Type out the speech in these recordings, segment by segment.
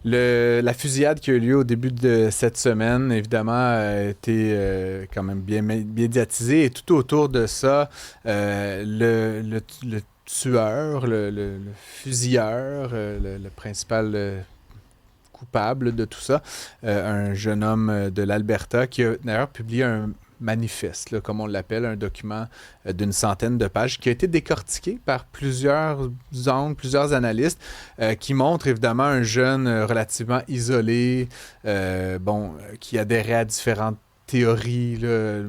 La fusillade qui a eu lieu au début de cette semaine, évidemment, a été quand même bien médiatisée. Et tout autour de ça, le tueur, le fusilleur, le principal coupable de tout ça, un jeune homme de l'Alberta qui a d'ailleurs publié un manifeste, là, comme on l'appelle, un document d'une centaine de pages qui a été décortiqué par plusieurs angles, plusieurs analystes, qui montre évidemment un jeune relativement isolé, qui adhérait à différentes théories là,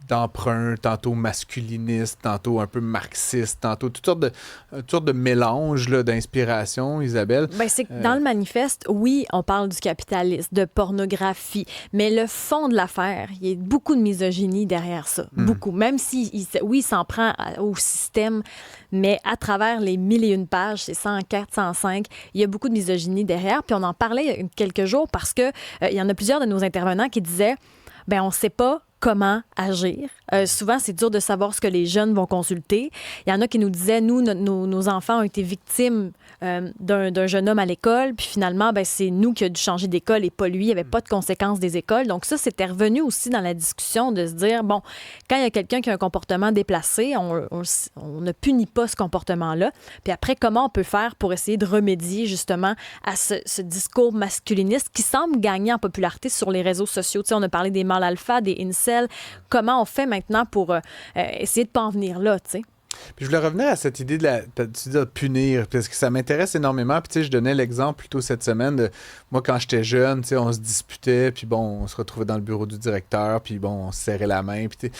d'emprunt, tantôt masculiniste, tantôt un peu marxiste, tantôt toutes sortes de mélanges là, d'inspiration, Isabelle. Ben, c'est que dans le manifeste, oui, on parle du capitalisme, de pornographie, mais le fond de l'affaire, il y a beaucoup de misogynie derrière ça. Beaucoup. Même si, oui, il s'en prend au système, mais à travers les 1001 pages, c'est 104, 105, il y a beaucoup de misogynie derrière. Puis on en parlait il y a quelques jours parce que il y en a plusieurs de nos intervenants qui disaient ben on ne sait pas comment agir. Souvent, c'est dur de savoir ce que les jeunes vont consulter. Il y en a qui nous disaient, nous, nos enfants ont été victimes d'un jeune homme à l'école, puis finalement, ben, c'est nous qui a dû changer d'école et pas lui. Il n'y avait pas de conséquences des écoles. Donc ça, c'était revenu aussi dans la discussion de se dire, bon, quand il y a quelqu'un qui a un comportement déplacé, on ne punit pas ce comportement-là. Puis après, comment on peut faire pour essayer de remédier justement à ce discours masculiniste qui semble gagner en popularité sur les réseaux sociaux. Tu sais, on a parlé des mâles alpha, des incels. Comment on fait maintenant pour essayer de ne pas en venir là, tu sais? Puis je voulais revenir à cette idée de punir, parce que ça m'intéresse énormément. Puis tu sais, je donnais l'exemple plutôt cette semaine de moi quand j'étais jeune, tu sais, on se disputait, puis bon, on se retrouvait dans le bureau du directeur, puis bon, on se serrait la main. Puis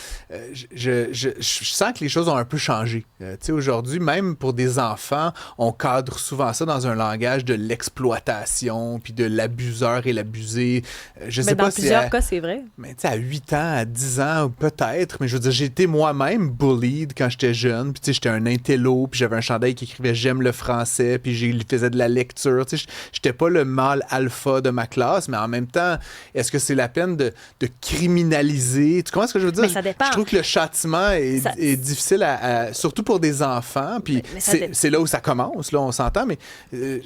je sens que les choses ont un peu changé. Tu sais, aujourd'hui, même pour des enfants, on cadre souvent ça dans un langage de l'exploitation, puis de l'abuseur et l'abusé. Je sais Mais pas dans si plusieurs cas, c'est vrai. Mais tu sais, à 8 ans, à 10 ans, peut-être, mais je veux dire, j'ai été moi-même bullied quand j'étais jeune. Puis tu sais, j'étais un intello, puis j'avais un chandail qui écrivait «J'aime le français», puis je faisais de la lecture. Tu sais, j'étais pas le mâle alpha de ma classe, mais en même temps, est-ce que c'est la peine de criminaliser? Tu comprends ce que je veux dire? Mais ça dépend. Je trouve que le châtiment est difficile, surtout pour des enfants, puis c'est là où ça commence, là, on s'entend, mais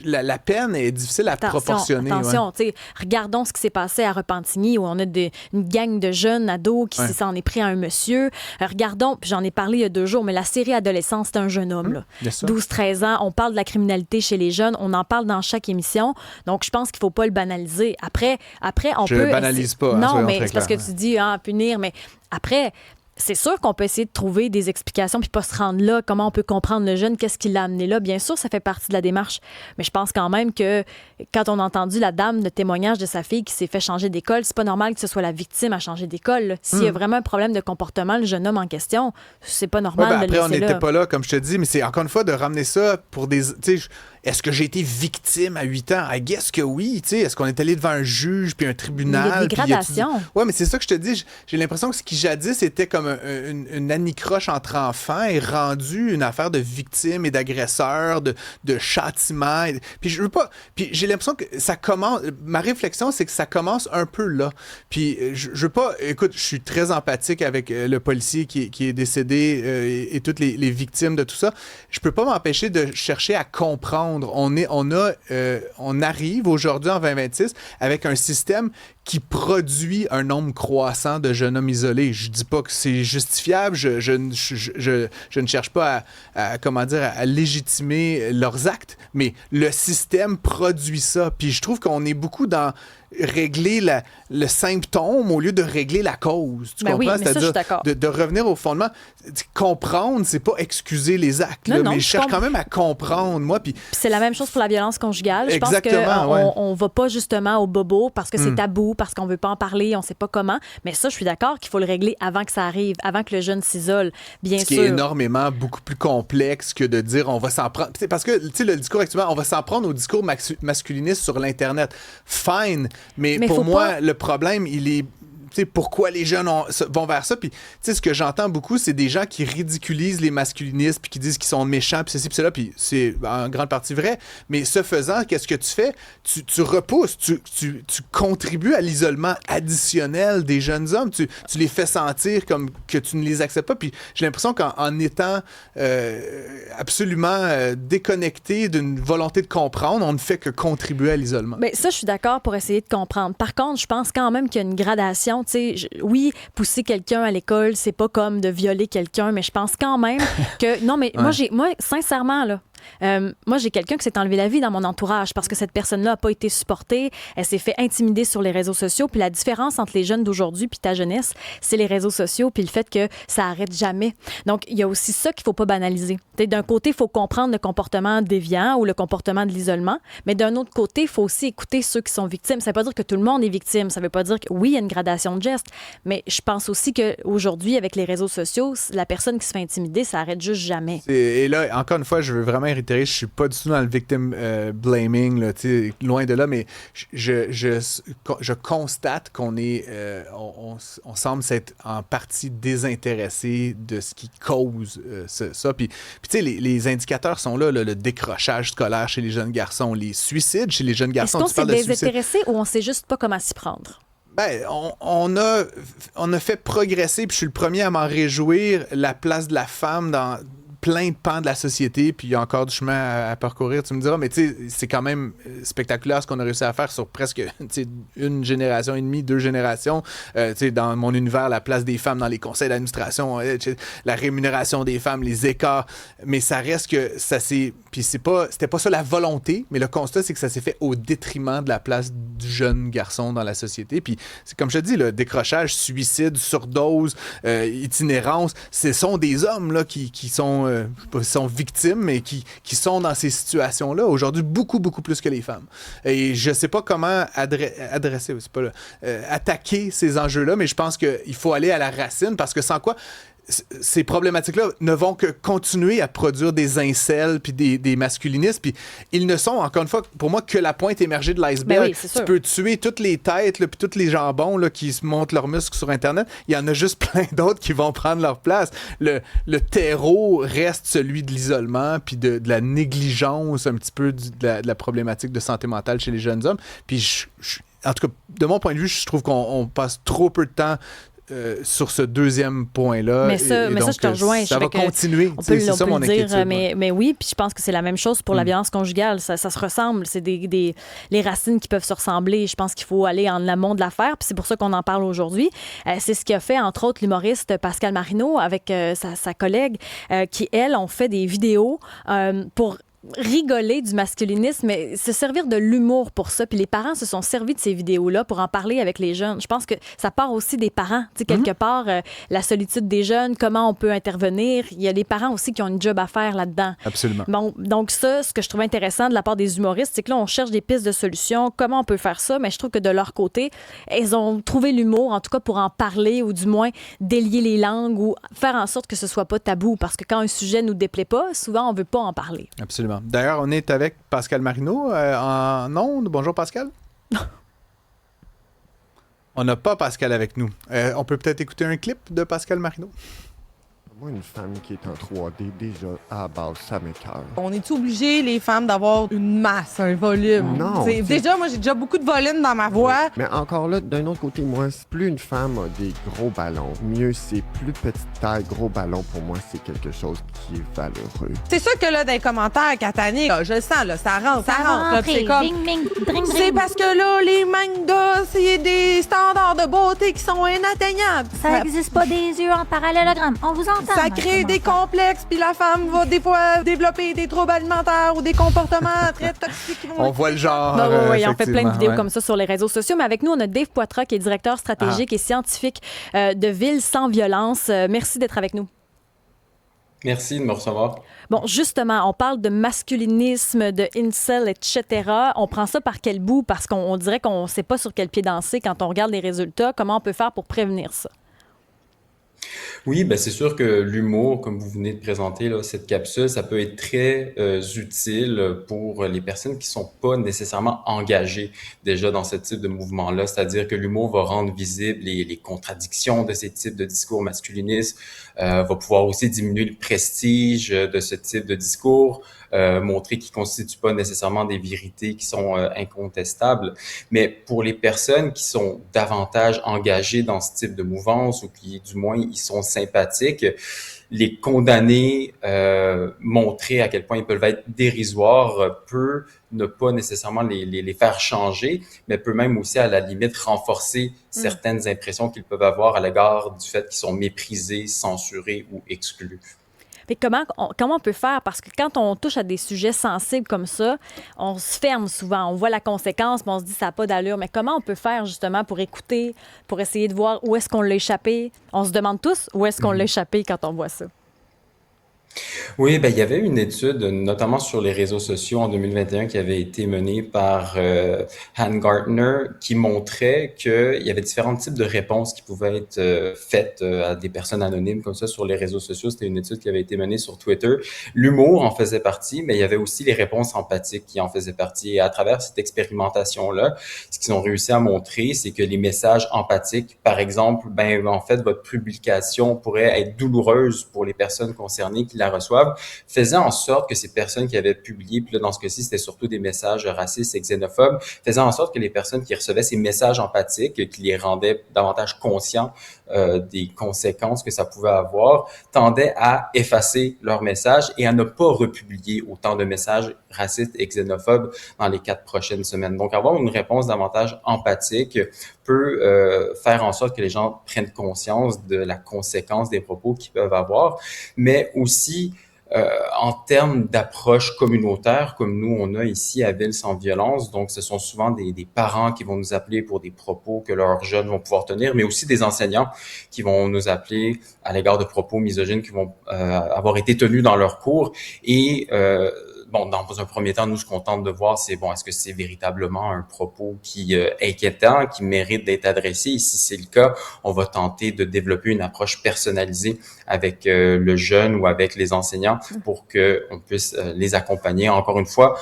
la peine est difficile à proportionner. Attention, tu sais, regardons ce qui s'est passé à Repentigny, où on a une gang de jeunes ados qui s'en est pris à un monsieur. Regardons, puis j'en ai parlé il y a 2 jours, mais la série Adolescence, c'est un jeune homme, là. 12-13 ans, on parle de la criminalité chez les jeunes, on en parle dans chaque émission, donc je pense qu'il faut pas le banaliser. Après on peut... Je banalise pas. Non, mais c'est parce que clairs. tu dis, punir, mais après... C'est sûr qu'on peut essayer de trouver des explications puis pas se rendre là. Comment on peut comprendre le jeune? Qu'est-ce qui l'a amené là? Bien sûr, ça fait partie de la démarche. Mais je pense quand même que quand on a entendu la dame, le témoignage de sa fille qui s'est fait changer d'école, c'est pas normal que ce soit la victime à changer d'école, là. S'il y a vraiment un problème de comportement, le jeune homme en question, c'est pas normal de le après, on laisser là. n'était pas là, comme je te dis, mais c'est encore une fois de ramener ça pour des... Tu sais, est-ce que j'ai été victime à 8 ans? I guess que oui. Tu sais, est-ce qu'on est allé devant un juge puis un tribunal? Il y a des gradations. Oui, mais c'est ça que je te dis. J'ai l'impression que ce qui jadis était comme une anicroche entre enfants est rendu une affaire de victime et d'agresseur, de châtiment. Puis je veux pas... Puis j'ai l'impression que ça commence... Ma réflexion, c'est que ça commence un peu là. Puis je veux pas... Écoute, je suis très empathique avec le policier qui est décédé et toutes les victimes de tout ça. Je peux pas m'empêcher de chercher à comprendre. On arrive aujourd'hui en 2026 avec un système qui produit un nombre croissant de jeunes hommes isolés. Je dis pas que c'est justifiable, je ne cherche pas à légitimer leurs actes, mais le système produit ça. Puis je trouve qu'on est beaucoup dans régler le symptôme au lieu de régler la cause. Tu comprends? Oui, mais c'est-à-dire ça, je suis d'accord. de revenir au fondement. Comprendre, c'est pas excuser les actes, Non, mais je cherche quand même à comprendre, moi. Puis c'est la même chose pour la violence conjugale. Je pense Exactement, qu'on va pas justement au bobo parce que c'est tabou, parce qu'on veut pas en parler, on sait pas comment. Mais ça, je suis d'accord qu'il faut le régler avant que ça arrive, avant que le jeune s'isole, bien sûr. Ce qui est énormément beaucoup plus complexe que de dire on va s'en prendre. Parce que, tu sais, le discours actuellement, on va s'en prendre au discours masculiniste sur l'Internet. Fine, mais pour moi, le problème, il est... pourquoi les jeunes vont vers ça. Puis, ce que j'entends beaucoup, c'est des gens qui ridiculisent les masculinistes, puis qui disent qu'ils sont méchants, puis ceci, puis cela, puis c'est en grande partie vrai. Mais ce faisant, qu'est-ce que tu fais? Tu repousses, tu contribues à l'isolement additionnel des jeunes hommes. Tu les fais sentir comme que tu ne les acceptes pas. Puis j'ai l'impression qu'en étant absolument déconnecté d'une volonté de comprendre, on ne fait que contribuer à l'isolement. Bien, ça, je suis d'accord pour essayer de comprendre. Par contre, je pense quand même qu'il y a une gradation. Oui, pousser quelqu'un à l'école, c'est pas comme de violer quelqu'un, mais je pense quand même que... Non, mais moi, sincèrement, là, moi, j'ai quelqu'un qui s'est enlevé la vie dans mon entourage parce que cette personne-là n'a pas été supportée. Elle s'est fait intimider sur les réseaux sociaux. Puis la différence entre les jeunes d'aujourd'hui puis ta jeunesse, c'est les réseaux sociaux puis le fait que ça arrête jamais. Donc, il y a aussi ça qu'il faut pas banaliser. D'un côté, il faut comprendre le comportement déviant ou le comportement de l'isolement, mais d'un autre côté, il faut aussi écouter ceux qui sont victimes. Ça veut pas dire que tout le monde est victime. Ça veut pas dire que, oui, il y a une gradation de gestes, mais je pense aussi qu'aujourd'hui, avec les réseaux sociaux, la personne qui se fait intimider, ça arrête juste jamais. Et là, encore une fois, je veux vraiment réitérer, je suis pas du tout dans le victim blaming, là, loin de là, mais je constate qu'on est, on semble s'être en partie désintéressé de ce qui cause ça. Puis tu sais, les indicateurs sont là, le décrochage scolaire chez les jeunes garçons, les suicides chez les jeunes garçons. Est-ce qu'on s'est désintéressé ou on sait juste pas comment s'y prendre? Ben, on a fait progresser, puis je suis le premier à m'en réjouir, la place de la femme dans plein de pans de la société, puis il y a encore du chemin à parcourir, tu me diras, mais tu sais, c'est quand même spectaculaire ce qu'on a réussi à faire sur presque une génération et demie, 2 générations. Tu sais, dans mon univers, la place des femmes dans les conseils d'administration, la rémunération des femmes, les écarts, mais ça reste que ça s'est... Puis c'était pas ça la volonté, mais le constat, c'est que ça s'est fait au détriment de la place du jeune garçon dans la société. Puis c'est comme je te dis, le décrochage, suicide, surdose, itinérance, ce sont des hommes là, qui sont victimes, mais qui sont dans ces situations-là aujourd'hui beaucoup, beaucoup plus que les femmes. Et je sais pas comment adresser, c'est pas attaquer ces enjeux-là, mais je pense qu'il faut aller à la racine parce que sans quoi ces problématiques-là ne vont que continuer à produire des incels puis des masculinistes. Puis ils ne sont, encore une fois, pour moi, que la pointe émergée de l'iceberg. Oui, tu peux tuer toutes les têtes puis tous les jambons là, qui se montent leurs muscles sur Internet. Il y en a juste plein d'autres qui vont prendre leur place. Le terreau reste celui de l'isolement puis de la négligence un petit peu de la problématique de santé mentale chez les jeunes hommes. Puis en tout cas, de mon point de vue, je trouve qu'on passe trop peu de temps sur ce deuxième point-là. Mais ça, je te rejoins. Ça va continuer. On peut ça mon dire, inquiétude. mais oui, puis je pense que c'est la même chose pour la violence conjugale. Ça se ressemble. C'est les racines qui peuvent se ressembler. Je pense qu'il faut aller en amont de l'affaire, puis c'est pour ça qu'on en parle aujourd'hui. C'est ce qu'a fait, entre autres, l'humoriste Pascal Marino avec sa collègue qui, elle, ont fait des vidéos pour rigoler du masculinisme, mais se servir de l'humour pour ça. Puis les parents se sont servis de ces vidéos-là pour en parler avec les jeunes. Je pense que ça part aussi des parents. Tu sais, quelque part, la solitude des jeunes, comment on peut intervenir. Il y a les parents aussi qui ont une job à faire là-dedans. Absolument. Bon, donc ça, ce que je trouve intéressant de la part des humoristes, c'est que là, on cherche des pistes de solutions. Comment on peut faire ça? Mais je trouve que de leur côté, ils ont trouvé l'humour, en tout cas pour en parler ou du moins délier les langues ou faire en sorte que ce soit pas tabou. Parce que quand un sujet nous déplaît pas, souvent, on veut pas en parler. Absolument. D'ailleurs, on est avec Pascal Marino en ondes. Bonjour, Pascal. On n'a pas Pascal avec nous. On peut peut-être écouter un clip de Pascal Marino. Moi, une femme qui est en 3D, déjà, à la base, ça m'écoeure. On est-tu obligé, les femmes, d'avoir une masse, un volume? Non. Déjà, moi, j'ai déjà beaucoup de volume dans ma voix. Mais encore là, d'un autre côté, moi, plus une femme a des gros ballons, mieux c'est plus petite taille, gros ballon, pour moi, c'est quelque chose qui est valeureux. C'est sûr que là, dans les commentaires, Catani, là, je le sens, là, ça rentre. Là, c'est comme... Bing, bing, dring, C'est parce que là, les mangas, c'est des standards de beauté qui sont inatteignables. Ça n'existe pas des yeux en parallélogramme. On vous entend. Ça crée des complexes, puis la femme va des fois développer des troubles alimentaires ou des comportements très toxiques. On voit le genre. Oui, on fait plein de vidéos ouais. comme ça sur les réseaux sociaux. Mais avec nous, on a Dave Poitras, qui est directeur stratégique et scientifique de Ville sans violence. Merci d'être avec nous. Merci de me recevoir. Bon, justement, on parle de masculinisme, de incel, etc. On prend ça par quel bout? Parce qu'on dirait qu'on ne sait pas sur quel pied danser quand on regarde les résultats. Comment on peut faire pour prévenir ça? Oui, ben c'est sûr que l'humour, comme vous venez de présenter là, cette capsule, ça peut être très utile pour les personnes qui sont pas nécessairement engagées déjà dans ce type de mouvement-là. C'est-à-dire que l'humour va rendre visibles les contradictions de ces types de discours masculinistes, va pouvoir aussi diminuer le prestige de ce type de discours, montrer qu'ils constituent pas nécessairement des vérités qui sont incontestables. Mais pour les personnes qui sont davantage engagées dans ce type de mouvance ou qui, du moins, ils sont sympathiques, les condamner, montrer à quel point ils peuvent être dérisoires, peut ne pas nécessairement les faire changer, mais peut même aussi, à la limite, renforcer certaines impressions qu'ils peuvent avoir à l'égard du fait qu'ils sont méprisés, censurés ou exclus. Mais comment on peut faire? Parce que quand on touche à des sujets sensibles comme ça, on se ferme souvent. On voit la conséquence, mais on se dit ça n'a pas d'allure. Mais comment on peut faire justement pour écouter, pour essayer de voir où est-ce qu'on l'a échappé? On se demande tous où est-ce qu'on l'a échappé quand on voit ça. Oui, ben, il y avait une étude, notamment sur les réseaux sociaux en 2021, qui avait été menée par Han Gartner, qui montrait qu'il y avait différents types de réponses qui pouvaient être faites à des personnes anonymes comme ça sur les réseaux sociaux. C'était une étude qui avait été menée sur Twitter. L'humour en faisait partie, mais il y avait aussi les réponses empathiques qui en faisaient partie. Et à travers cette expérimentation-là, ce qu'ils ont réussi à montrer, c'est que les messages empathiques, par exemple, ben, en fait, votre publication pourrait être douloureuse pour les personnes concernées qui la reçoivent, faisait en sorte que ces personnes qui avaient publié, puis là, dans ce cas-ci, c'était surtout des messages racistes et xénophobes, faisaient en sorte que les personnes qui recevaient ces messages empathiques, qui les rendaient davantage conscients des conséquences que ça pouvait avoir, tendaient à effacer leurs messages et à ne pas republier autant de messages racistes et xénophobes dans les 4 prochaines semaines. Donc, avoir une réponse davantage empathique peut faire en sorte que les gens prennent conscience de la conséquence des propos qu'ils peuvent avoir, mais aussi en termes d'approche communautaire, comme nous, on a ici à Ville sans violence. Donc, ce sont souvent des parents qui vont nous appeler pour des propos que leurs jeunes vont pouvoir tenir, mais aussi des enseignants qui vont nous appeler à l'égard de propos misogynes qui vont avoir été tenus dans leur cours. Et bon, dans un premier temps, nous, ce qu'on tente de voir, c'est, bon, est-ce que c'est véritablement un propos qui est inquiétant, qui mérite d'être adressé? Et si c'est le cas, on va tenter de développer une approche personnalisée avec le jeune ou avec les enseignants pour qu'on puisse les accompagner, encore une fois,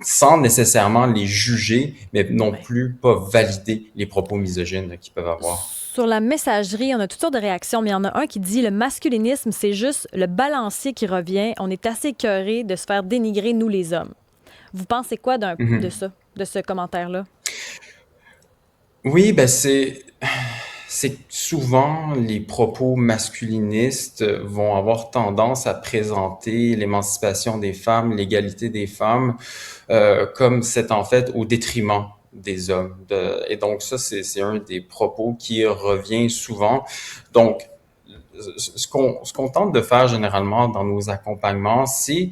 sans nécessairement les juger, mais non plus pas valider les propos misogynes qu'ils peuvent avoir. Sur la messagerie, on a toutes sortes de réactions, mais il y en a un qui dit le masculinisme, c'est juste le balancier qui revient. On est assez écœurés de se faire dénigrer, nous les hommes. Vous pensez quoi de ça, de ce commentaire-là? Oui, ben c'est que souvent les propos masculinistes vont avoir tendance à présenter l'émancipation des femmes, l'égalité des femmes, comme c'est en fait au détriment des hommes. Et donc ça, c'est un des propos qui revient souvent. Donc, ce qu'on tente de faire généralement dans nos accompagnements, c'est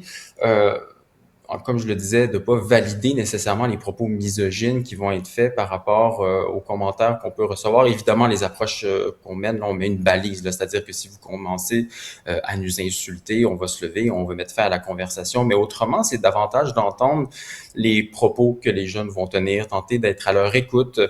comme je le disais, de pas valider nécessairement les propos misogynes qui vont être faits par rapport aux commentaires qu'on peut recevoir. Évidemment, les approches qu'on mène, là, on met une balise, là, c'est-à-dire que si vous commencez à nous insulter, on va se lever, on va mettre fin à la conversation. Mais autrement, c'est davantage d'entendre les propos que les jeunes vont tenir, tenter d'être à leur écoute.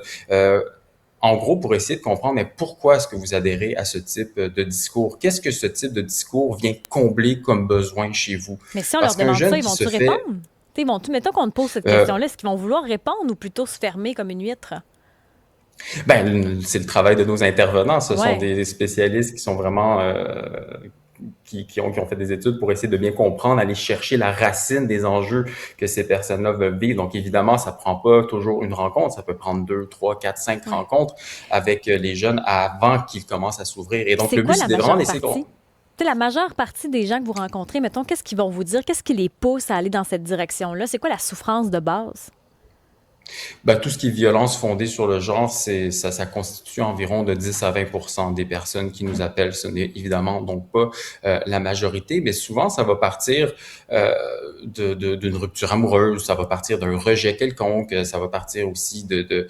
En gros, pour essayer de comprendre, mais pourquoi est-ce que vous adhérez à ce type de discours? Qu'est-ce que ce type de discours vient combler comme besoin chez vous? Mais si on leur demande ça, ils vont-tu répondre? Mettons qu'on te pose cette question-là, est-ce qu'ils vont vouloir répondre ou plutôt se fermer comme une huître? Ben, c'est le travail de nos intervenants. Ce sont des spécialistes qui sont vraiment... qui ont fait des études pour essayer de bien comprendre, aller chercher la racine des enjeux que ces personnes-là veulent vivre. Donc, évidemment, ça prend pas toujours une rencontre. Ça peut prendre 2, 3, 4, 5 rencontres avec les jeunes avant qu'ils commencent à s'ouvrir. Et donc, le but, c'est de vraiment laisser... La majeure partie des gens que vous rencontrez, mettons, qu'est-ce qu'ils vont vous dire? Qu'est-ce qui les pousse à aller dans cette direction-là? C'est quoi la souffrance de base? Ben, tout ce qui est violence fondée sur le genre, ça constitue environ de 10 à 20% des personnes qui nous appellent. Ce n'est évidemment donc pas la majorité, mais souvent, ça va partir d'une rupture amoureuse, ça va partir d'un rejet quelconque, ça va partir aussi de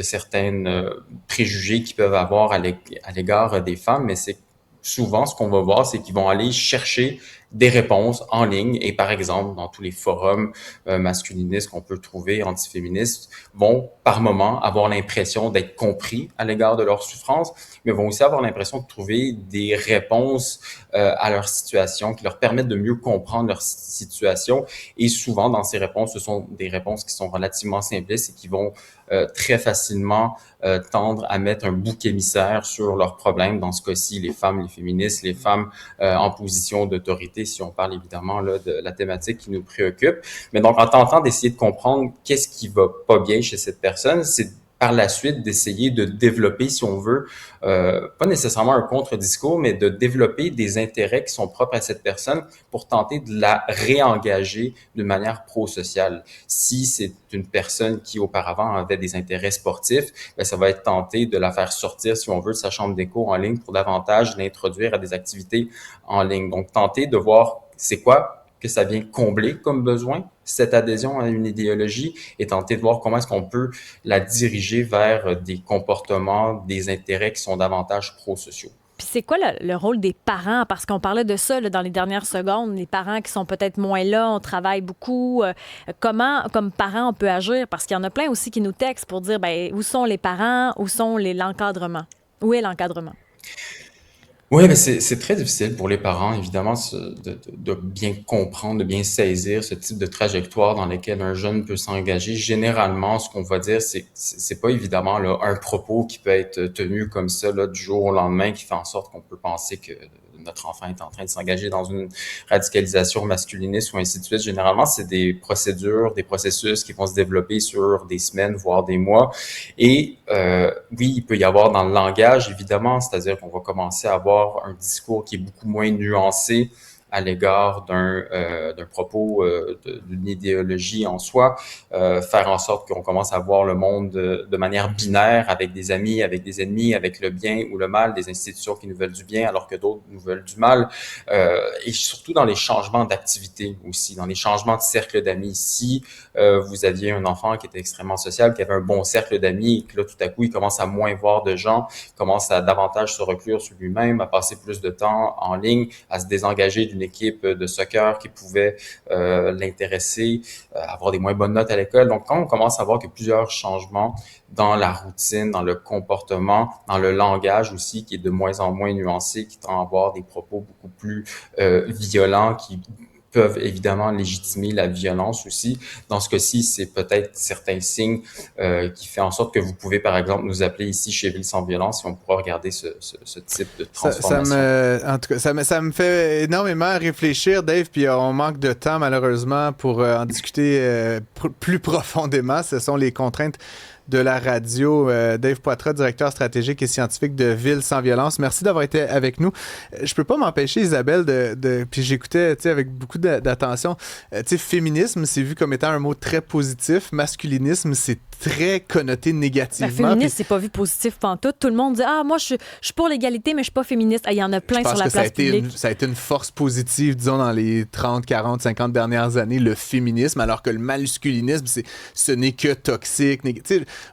certains préjugés qu'ils peuvent avoir à l'égard des femmes, mais c'est souvent, ce qu'on va voir, c'est qu'ils vont aller chercher des réponses en ligne et par exemple dans tous les forums masculinistes qu'on peut trouver, antiféministes, vont par moment avoir l'impression d'être compris à l'égard de leur souffrance, mais vont aussi avoir l'impression de trouver des réponses à leur situation qui leur permettent de mieux comprendre leur situation. Et souvent dans ces réponses, ce sont des réponses qui sont relativement simplistes et qui vont très facilement tendre à mettre un bouc émissaire sur leurs problèmes. Dans ce cas-ci, les femmes, les féministes, les femmes en position d'autorité, si on parle évidemment là, de la thématique qui nous préoccupe. Mais donc, en tentant d'essayer de comprendre qu'est-ce qui va pas bien chez cette personne, c'est par la suite d'essayer de développer, si on veut, pas nécessairement un contre-discours, mais de développer des intérêts qui sont propres à cette personne pour tenter de la réengager d'une manière pro-sociale. Si c'est une personne qui auparavant avait des intérêts sportifs, bien, ça va être tenté de la faire sortir, si on veut, de sa chambre d'écho en ligne pour davantage l'introduire à des activités en ligne. Donc, tenter de voir c'est quoi que ça vient combler comme besoin, cette adhésion à une idéologie, et tenter de voir comment est-ce qu'on peut la diriger vers des comportements, des intérêts qui sont davantage pro-sociaux. Puis c'est quoi le rôle des parents? Parce qu'on parlait de ça là, dans les dernières secondes, les parents qui sont peut-être moins là, on travaille beaucoup. Comment, comme parents, on peut agir? Parce qu'il y en a plein aussi qui nous textent pour dire, ben, où sont les parents? Où sont l'encadrement? Où est l'encadrement? Oui, mais c'est très difficile pour les parents, évidemment, de bien comprendre, de bien saisir ce type de trajectoire dans laquelle un jeune peut s'engager. Généralement, ce qu'on va dire, c'est pas évidemment là, un propos qui peut être tenu comme ça là, du jour au lendemain, qui fait en sorte qu'on peut penser que notre enfant est en train de s'engager dans une radicalisation masculiniste ou ainsi de suite. Généralement, c'est des procédures, des processus qui vont se développer sur des semaines, voire des mois. Et oui, il peut y avoir dans le langage, évidemment, c'est-à-dire qu'on va commencer à avoir un discours qui est beaucoup moins nuancé à l'égard d'un propos, d'une idéologie en soi, faire en sorte qu'on commence à voir le monde de manière binaire, avec des amis, avec des ennemis, avec le bien ou le mal, des institutions qui nous veulent du bien alors que d'autres nous veulent du mal, et surtout dans les changements d'activité aussi, dans les changements de cercle d'amis. Si vous aviez un enfant qui était extrêmement social, qui avait un bon cercle d'amis, et que là, tout à coup, il commence à moins voir de gens, commence à davantage se reclure sur lui-même, à passer plus de temps en ligne, à se désengager d'une équipe de soccer qui pouvait l'intéresser, avoir des moins bonnes notes à l'école. Donc, quand on commence à voir que plusieurs changements dans la routine, dans le comportement, dans le langage aussi, qui est de moins en moins nuancé, qui tend à avoir des propos beaucoup plus violents, qui peuvent évidemment légitimer la violence aussi. Dans ce cas-ci, c'est peut-être certains signes qui fait en sorte que vous pouvez, par exemple, nous appeler ici chez Ville sans violence et on pourra regarder ce type de transformation. En tout cas, ça me fait énormément réfléchir, Dave, puis on manque de temps, malheureusement, pour en discuter plus profondément. Ce sont les contraintes de la radio. Dave Poitras, directeur stratégique et scientifique de Ville sans violence. Merci d'avoir été avec nous. Je peux pas m'empêcher, Isabelle, puis j'écoutais avec beaucoup d'attention. Féminisme, c'est vu comme étant un mot très positif. Masculinisme, c'est très connoté négativement. Féministe, c'est pas vu positif pantoute. Tout le monde dit « Ah, moi, je suis pour l'égalité, mais je suis pas féministe. » Il y en a plein sur la place publique. Ça a été une force positive, disons, dans les 30, 40, 50 dernières années, le féminisme, alors que le masculinisme, ce n'est que toxique.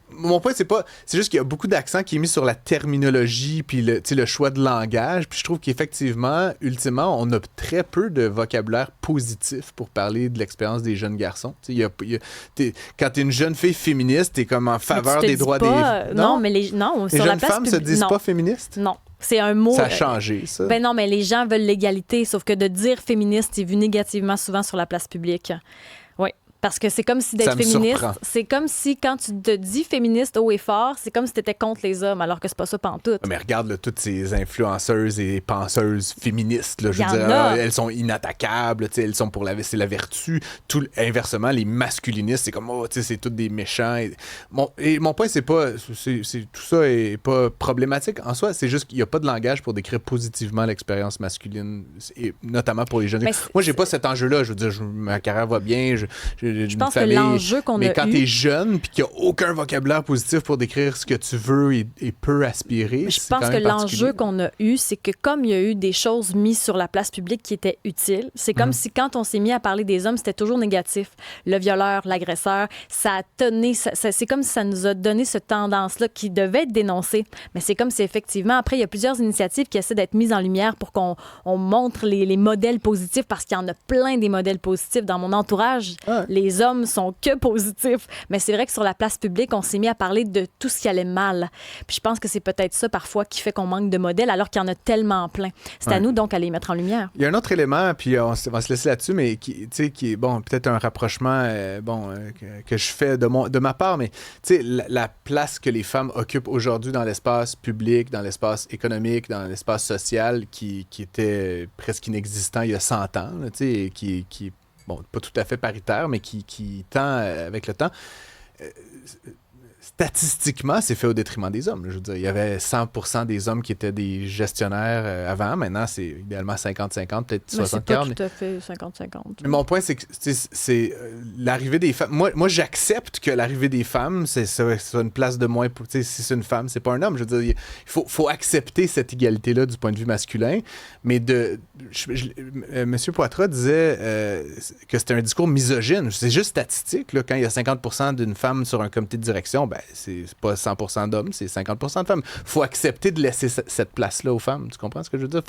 Mon point, c'est juste qu'il y a beaucoup d'accent qui est mis sur la terminologie puis le choix de langage. Puis je trouve qu'effectivement, ultimement, on a très peu de vocabulaire positif pour parler de l'expérience des jeunes garçons. Quand t'es une jeune fille féministe, t'es comme en faveur des droits des... Non, mais les sur la place femmes se disent pas féministes? Non. C'est un mot... Ça a changé, ça. Ben non, mais les gens veulent l'égalité, sauf que de dire féministe, c'est vu négativement souvent sur la place publique. Oui. Parce que c'est comme si d'être féministe, c'est comme si quand tu te dis féministe haut et fort, c'est comme si tu étais contre les hommes, alors que c'est pas ça pantoute. Mais regarde là, toutes ces influenceuses et penseuses féministes, là, je veux dire, elles sont inattaquables, elles sont c'est la vertu. Inversement, les masculinistes, c'est comme c'est tous des méchants. Et mon point, c'est pas, tout ça est pas problématique en soi. C'est juste qu'il y a pas de langage pour décrire positivement l'expérience masculine, et notamment pour les jeunes. Moi, j'ai pas cet enjeu-là. Je veux dire, ma carrière va bien. Je pense que l'enjeu qu'on a Mais quand eu... t'es jeune puis qu'il n'y a aucun vocabulaire positif pour décrire ce que tu veux et peut aspirer, Je c'est pense quand que même particulier. l'enjeu qu'on a eu, c'est que comme il y a eu des choses mises sur la place publique qui étaient utiles, c'est comme si quand on s'est mis à parler des hommes, c'était toujours négatif. Le violeur, l'agresseur, c'est comme si ça nous a donné cette tendance-là qui devait être dénoncée. Mais c'est comme si effectivement, après, il y a plusieurs initiatives qui essaient d'être mises en lumière pour qu'on montre les modèles positifs, parce qu'il y en a plein des modèles positifs. Dans mon entourage, les hommes sont que positifs. Mais c'est vrai que sur la place publique, on s'est mis à parler de tout ce qui allait mal. Puis je pense que c'est peut-être ça parfois qui fait qu'on manque de modèles, alors qu'il y en a tellement plein. C'est à nous donc à les mettre en lumière. Il y a un autre élément, puis on va se laisser là-dessus, mais qui est bon, peut-être un rapprochement que je fais de ma part, mais la place que les femmes occupent aujourd'hui dans l'espace public, dans l'espace économique, dans l'espace social, qui était presque inexistant il y a 100 ans, là, qui bon, pas tout à fait paritaire, mais qui tend avec le temps. Statistiquement, c'est fait au détriment des hommes. Je veux dire, il y avait 100% des hommes qui étaient des gestionnaires avant. Maintenant, c'est idéalement 50-50, peut-être 60-40. C'est pas tout à fait 50-50. Mais mon point, c'est que c'est l'arrivée des femmes. Moi, j'accepte que l'arrivée des femmes, c'est une place de moins. Si c'est une femme, c'est pas un homme. Je veux dire, il faut accepter cette égalité-là du point de vue masculin. Mais M. Poitras disait que c'était un discours misogyne. C'est juste statistique. Là, quand il y a 50% d'une femme sur un comité de direction, ben, c'est pas 100% d'hommes, c'est 50% de femmes. Faut accepter de laisser cette place-là aux femmes. Tu comprends ce que je veux dire?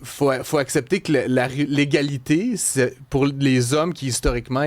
Faut accepter que l'égalité, pour les hommes qui historiquement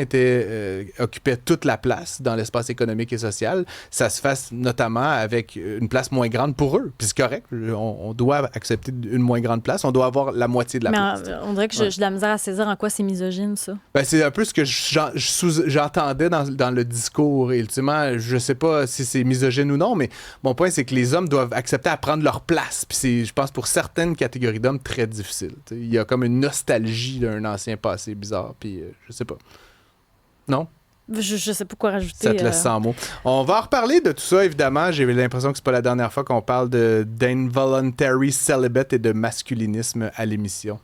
occupaient toute la place dans l'espace économique et social, ça se fasse notamment avec une place moins grande pour eux. Puis c'est correct, on doit accepter une moins grande place, on doit avoir la moitié de la place. On dirait que j'ai de la misère à saisir en quoi c'est misogyne, ça. Ben, c'est un peu ce que j'entendais dans le discours. Et ultimement, je sais pas si c'est misogyne ou non, mais mon point, c'est que les hommes doivent accepter à prendre leur place. Puis c'est, je pense, pour certaines catégories d'hommes, très difficile. Il y a comme une nostalgie d'un ancien passé bizarre. Puis je sais pas. Non? Je sais pas quoi rajouter. Ça te laisse sans mots. On va en reparler de tout ça, évidemment. J'ai l'impression que c'est pas la dernière fois qu'on parle d'involuntary celibate et de masculinisme à l'émission.